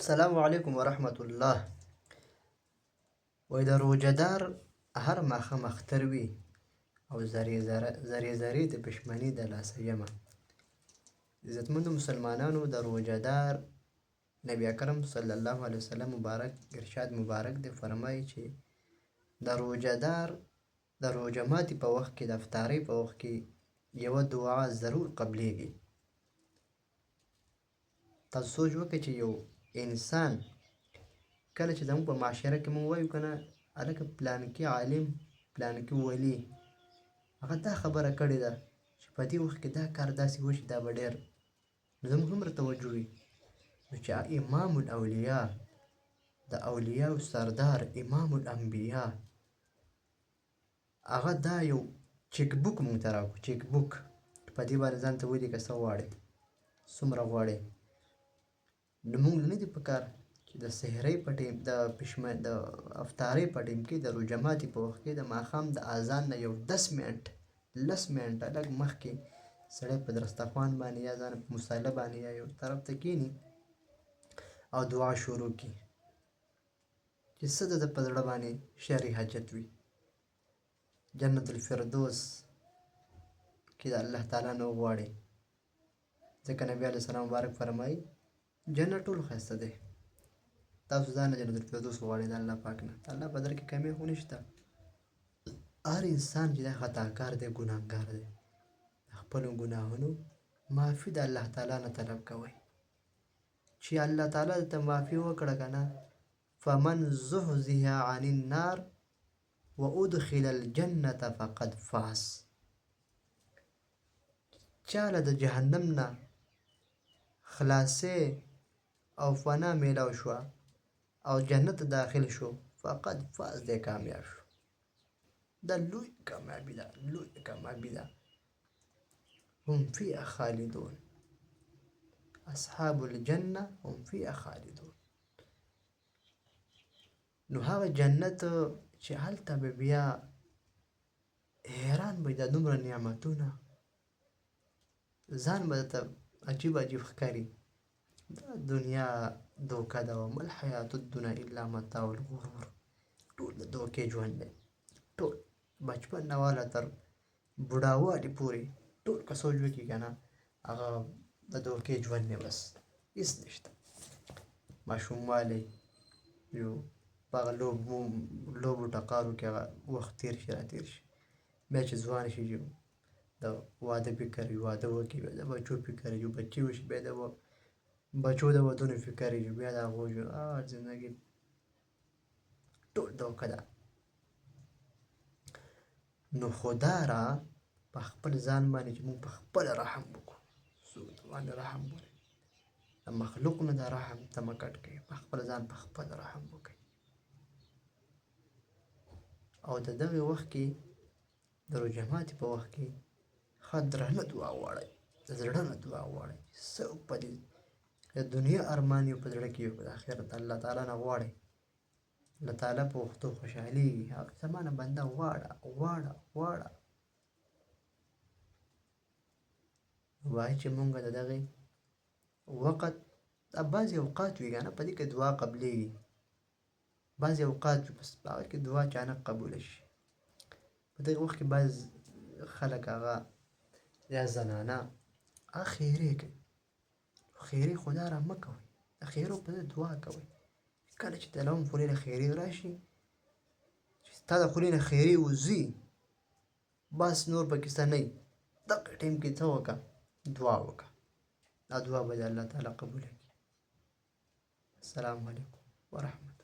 السلام علیکم ورحمة الله. د روژهدار هر ماښام اختر وي او زرې زرې د پښمنۍ د لاسه یمه. عزتمندو مسلمانانو، د روژهدار نبی اکرم صلی الله علیه وسلم مبارک ارشاد مبارک دی، فرمایي چې د روژهدار د روژه ماتي په وخت کې، د افطارۍ په وخت کې یوه دعا ضرور قبلیږي. تاسو سوچ وکړئ چې یو انسان کله چې زموږ په معاشره کې مونږ وایو که نه، هلکه پلانکي عالم، پلانکي ولي، هغه دا خبره کړې ده چې په دې وخت کې دا کار داسې وشي، دا به ډېر زموږ هم توجه وي. نو چې امام الاولیاء، د اولیاو سردار، امام الانبیاء، هغه دا یو چیک بوک مونږ ته راکړو، چیک بوک، په دې باندې ځان ته ولیکه څه غواړې، څومره غواړې. نو مونږ نه دي په کار چې د سحرۍ په ټیم، د افطارۍ په ټیم کې، د روژه ماتي په وخت کې، د ماښام د اذان نه یو 10 منټه لږ مخکې سړی په دسترخوان باندې یا ځان په مصله باندې یا یو طرف ته کښېني او دعا شروع کړي چې څه د ده په زړه باندې شرعي حاجت وي. جنت الفردوس کې د الله تعالی نه وغواړئ، ځکه نبي علیه السلام مبارک فرمایي جنت ټول ښایسته دی، تاسو ځان نه جنت الفردوس وغواړئ د الله پاک نه. د الله په در کې کمی خو نشته. هر انسان چې دی خطاکار دی، ګناهګار دی، د خپلو ګناهونو معافي د الله تعالی نه طلب کوئ. چې الله تعالی ته معافي وکړه که نه، فمن زحزح عن النار وادخل الجنة فقد فاز. چاله د جهنم نه خلاصې او فنا میلاو شوه او جنت ته داخل شو، فقد فاز دی، کامیاب شو. دا لوی کامیابي ده، لوی کامیابي ده. هم فیها خالدون، اصحاب الجنه هم فیها خالدون. نو هغه جنت چې هلته به بیا حیران به دا دومره نعمتونه، ځان به درته عجیب عجیب ښکاري. دا دنیا دوکه ده، وما الحیات الدنیا الا متاع الغرور. ټول د دوکې ژوند دی، ټول بچپن نه واله تر بوډاوالي پورې ټول که سوچ وکړي که نه، هغه د دوکې ژوند دی، بس هېڅ نشته. ماشوموالی یو په هغه لوبو ټقارو کې هغه وخت تېر شي، راتېر شي. بیا چې ځوان شي، د واده فکر وي، واده وکړي، بیا د بچو فکر وي، بچې وشي، بیا د بچو د ودونو فکر وي، بیا د هغو زندګي ټول دوکه ده. نو خدا را په خپل ځان باندې چې موږ په خپله رحم وکړو، څوک باندې رحم وکړي، د مخلوق نه د رحم تمه کټ کړئ، په خپل ځان په خپل رحم وکړئ. او د دغې وخت کې، د روژه ماتي په وخت کې ښه درنه دعا غواړئ، د زړه نه دعا غواړئ. څه په دې د دنیا ارمان یو په زړه کې، یو د آخرت الله تعالی نه غواړئ. الله تعالی په وختو خوشحالېږي. زما نه بنده غواړه غواړه غواړه. وایي چې مونږ د دغې وخت بعضې اوقات وي که نه، په دې کې دعا قبلېږي. بعضې اوقات وي بس په هغه کې دعا اچانک قبوله شي. په دغه وخت کې بعض خلک هغه یا زنانه هغه خیرې کوي. خیرې خدا را مه کوئ، د خیرو په ځای دعا کوئ. کله چې د لهم خولې نه خیرې راشي، چې ستا د خولې نه خیرې وځي، بس نور پکې څه نه وي. دغه ټایم کې څه وکړه، دعا وکړه، دا دعا به د الله تعالی قبوله کړي. السلام علیکم ورحمة الله.